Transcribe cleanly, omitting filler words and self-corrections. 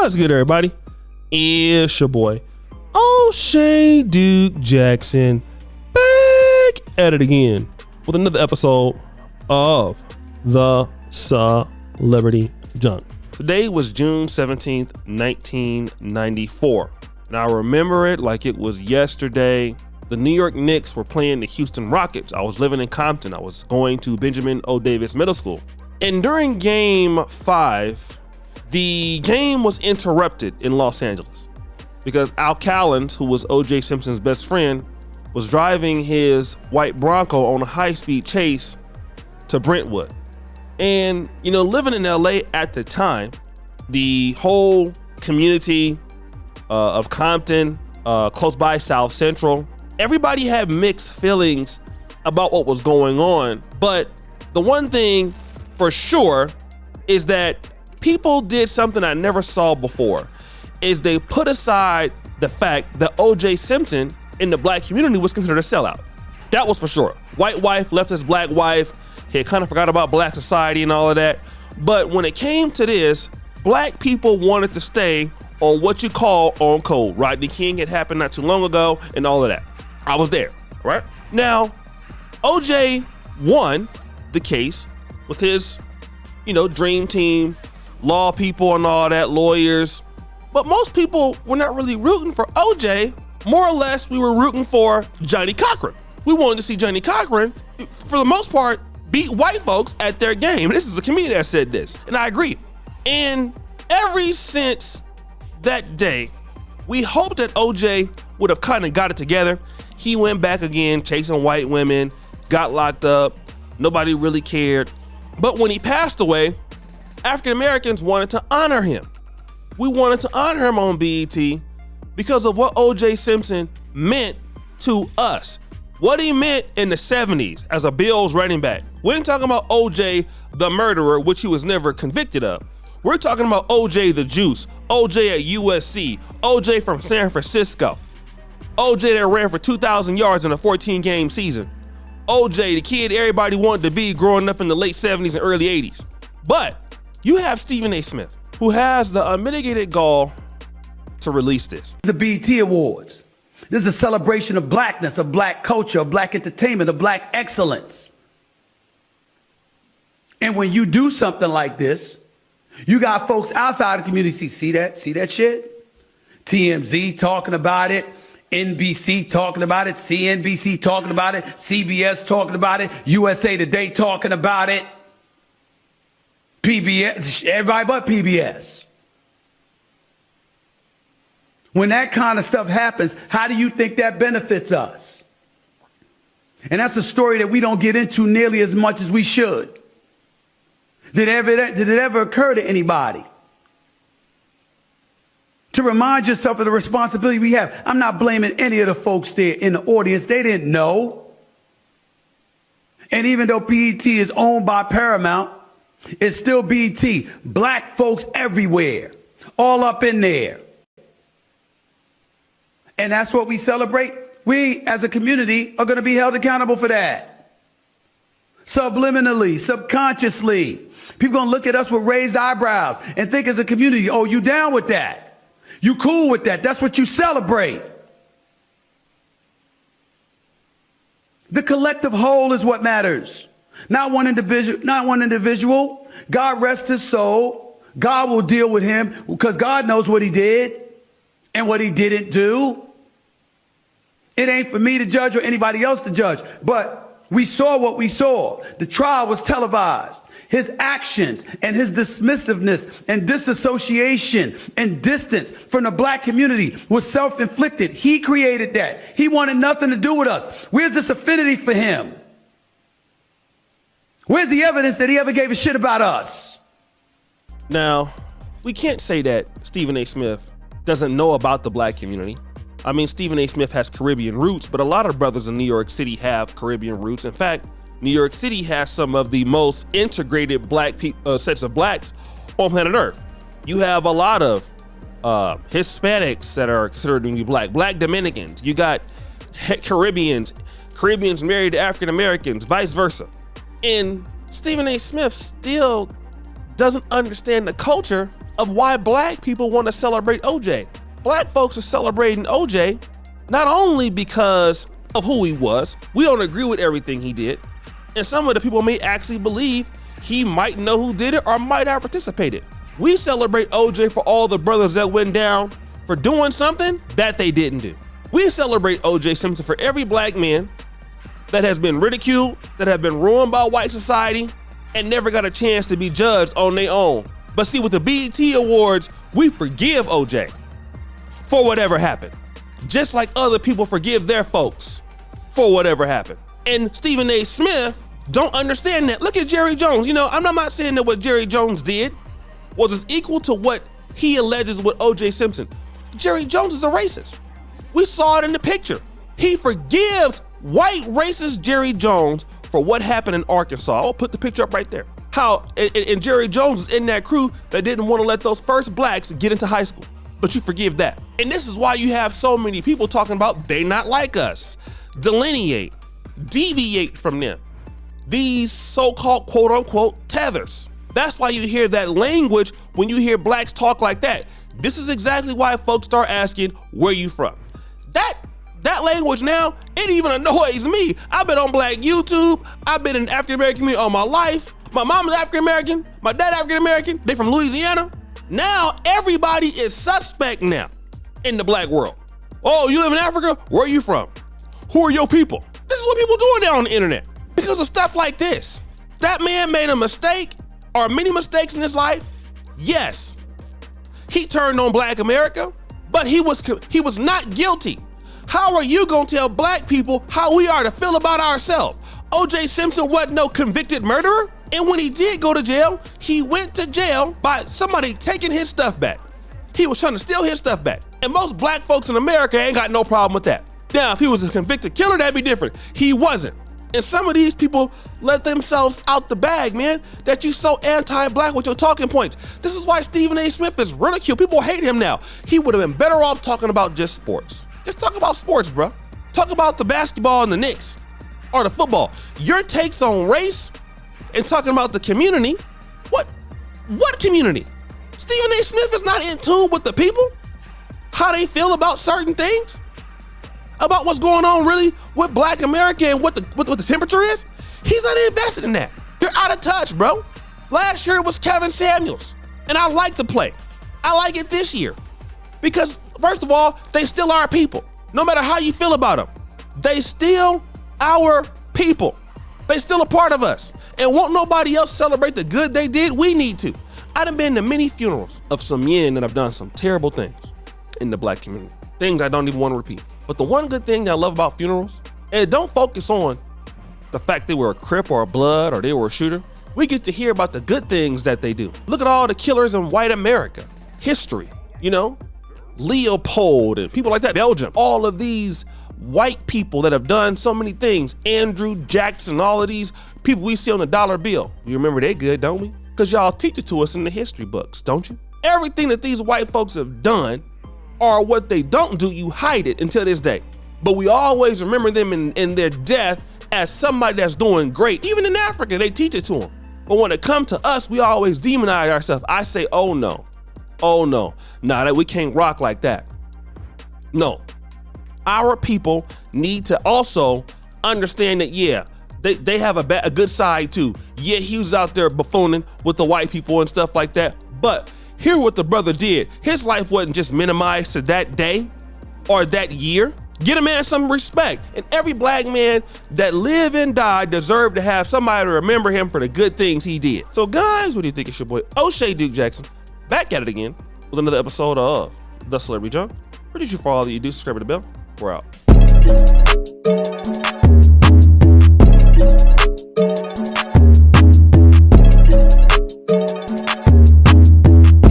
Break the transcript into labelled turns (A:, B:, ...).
A: What's good, everybody? It's your boy, O'Shea Duke Jackson, back at it again with another episode of the Celebrity Junk. Today was June 17th, 1994, and I remember it like it was yesterday. The New York Knicks were playing the Houston Rockets. I was living in Compton. I was going to Benjamin O. Davis Middle School. And during game 5, the game was interrupted in Los Angeles because Al Callens, who was O.J. Simpson's best friend, was driving his white Bronco on a high-speed chase to Brentwood. And, you know, living in LA at the time, the whole community of Compton, close by South Central, everybody had mixed feelings about what was going on. But the one thing for sure is that people did something I never saw before, is they put aside the fact that O.J. Simpson in the black community was considered a sellout. That was for sure. White wife left his black wife. He had kind of forgot about black society and all of that. But when it came to this, black people wanted to stay on what you call on code. Rodney King had happened not too long ago and all of that. I was there, right? Now, O.J. won the case with his, dream team, law people and all that, lawyers. But most people were not really rooting for O.J. More or less, we were rooting for Johnny Cochran. We wanted to see Johnny Cochran, for the most part, beat white folks at their game. This is a comedian that said this, and I agree. And ever since that day, we hoped that O.J. would have kind of got it together. He went back again, chasing white women, got locked up. Nobody really cared. But when he passed away, African Americans wanted to honor him. We wanted to honor him on BET because of what O.J. Simpson meant to us. What he meant in the 70s as a Bills running back. We ain't talking about O.J. the murderer, which he was never convicted of. We're talking about O.J. the Juice, O.J. at USC, O.J. from San Francisco. O.J. that ran for 2,000 yards in a 14-game season. O.J., the kid everybody wanted to be growing up in the late 70s and early 80s. But you have Stephen A. Smith, who has the unmitigated gall to release this.
B: The BET Awards. This is a celebration of blackness, of black culture, of black entertainment, of black excellence. And when you do something like this, you got folks outside the community see that shit? TMZ talking about it. NBC talking about it, CNBC talking about it, CBS talking about it, USA Today talking about it, PBS, everybody but PBS. When that kind of stuff happens, how do you think that benefits us? And that's a story that we don't get into nearly as much as we should. Did it ever occur to anybody to remind yourself of the responsibility we have? I'm not blaming any of the folks there in the audience. They didn't know. And even though BET is owned by Paramount, it's still BET. Black folks everywhere, all up in there. And that's what we celebrate. We, as a community, are going to be held accountable for that. Subliminally, subconsciously. People going to look at us with raised eyebrows and think as a community, oh, you down with that? You cool with that? That's what you celebrate. The collective whole is what matters. Not one individual. God rest his soul. God will deal with him because God knows what he did and what he didn't do. It ain't for me to judge or anybody else to judge, but we saw what we saw. The trial was televised. His actions and his dismissiveness and disassociation and distance from the black community was self-inflicted. He created that. He wanted nothing to do with us. Where's this affinity for him? Where's the evidence that he ever gave a shit about us?
A: Now, we can't say that Stephen A. Smith doesn't know about the black community. I mean, Stephen A. Smith has Caribbean roots, but a lot of brothers in New York City have Caribbean roots. In fact, New York City has some of the most integrated sets of blacks on planet Earth. You have a lot of Hispanics that are considered to be black Dominicans. You got Caribbeans married to African Americans, vice versa. And Stephen A. Smith still doesn't understand the culture of why black people want to celebrate OJ. Black folks are celebrating OJ not only because of who he was, we don't agree with everything he did, and some of the people may actually believe he might know who did it or might have participated. We celebrate OJ for all the brothers that went down for doing something that they didn't do. We celebrate OJ Simpson for every black man that has been ridiculed, that have been ruined by white society, and never got a chance to be judged on their own. But see, with the BET Awards, we forgive OJ for whatever happened, just like other people forgive their folks for whatever happened. And Stephen A. Smith don't understand that. Look at Jerry Jones. You know, I'm not saying that what Jerry Jones did was as equal to what he alleges with OJ Simpson. Jerry Jones is a racist. We saw it in the picture. He forgives white racist Jerry Jones for what happened in Arkansas. I'll put the picture up right there. How and Jerry Jones is in that crew that didn't want to let those first blacks get into high school. But you forgive that. And this is why you have so many people talking about they not like us. Delineate, deviate from them. These so-called quote unquote tethers. That's why you hear that language when you hear blacks talk like that. This is exactly why folks start asking, where you from? That language now, it even annoys me. I've been on black YouTube. I've been in the African American community all my life. My mom is African American. My dad African American. They from Louisiana. Now everybody is suspect now in the black world. Oh, you live in Africa? Where are you from? Who are your people? This is what people doing now on the internet because of stuff like this. That man made a mistake or many mistakes in his life. Yes, he turned on black America, but he was not guilty. How are you gonna tell black people how we are to feel about ourselves? OJ Simpson wasn't no convicted murderer. And when he did go to jail, he went to jail by somebody taking his stuff back. He was trying to steal his stuff back. And most black folks in America ain't got no problem with that. Now, if he was a convicted killer, that'd be different. He wasn't. And some of these people let themselves out the bag, man, that you so anti-black with your talking points. This is why Stephen A. Smith is ridiculed. People hate him now. He would have been better off talking about just sports. Just talk about sports, bro. Talk about the basketball and the Knicks or the football. Your takes on race and talking about the community. What community? Stephen A. Smith is not in tune with the people, how they feel about certain things, about what's going on really with black America and what the temperature is. He's not invested in that. You're out of touch, bro. Last year it was Kevin Samuels, and I like the play. I like it this year because, first of all, they still our people. No matter how you feel about them, they still our people. They still a part of us. And won't nobody else celebrate the good they did? We need to. I done been to many funerals of some men that have done some terrible things in the black community. Things I don't even want to repeat. But the one good thing I love about funerals, and don't focus on the fact they were a Crip or a Blood or they were a shooter. We get to hear about the good things that they do. Look at all the killers in white America. History, you know? Leopold and people like that, Belgium. All of these white people that have done so many things. Andrew Jackson, all of these people we see on the dollar bill. You remember they good, don't we? Because y'all teach it to us in the history books, don't you? Everything that these white folks have done or what they don't do, you hide it until this day. But we always remember them in their death as somebody that's doing great. Even in Africa, they teach it to them. But when it comes to us, we always demonize ourselves. I say, oh no, nah, that we can't rock like that. No, our people need to also understand that, yeah, they have a good side too. Yeah, he was out there buffooning with the white people and stuff like that. But hear what the brother did. His life wasn't just minimized to that day or that year. Get a man some respect. And every black man that lived and died deserved to have somebody to remember him for the good things he did. So guys, what do you think? It's your boy O'Shea Duke Jackson, back at it again with another episode of The Celebrity Junk. Where did you for all that you do? Subscribe to the bell. We're out.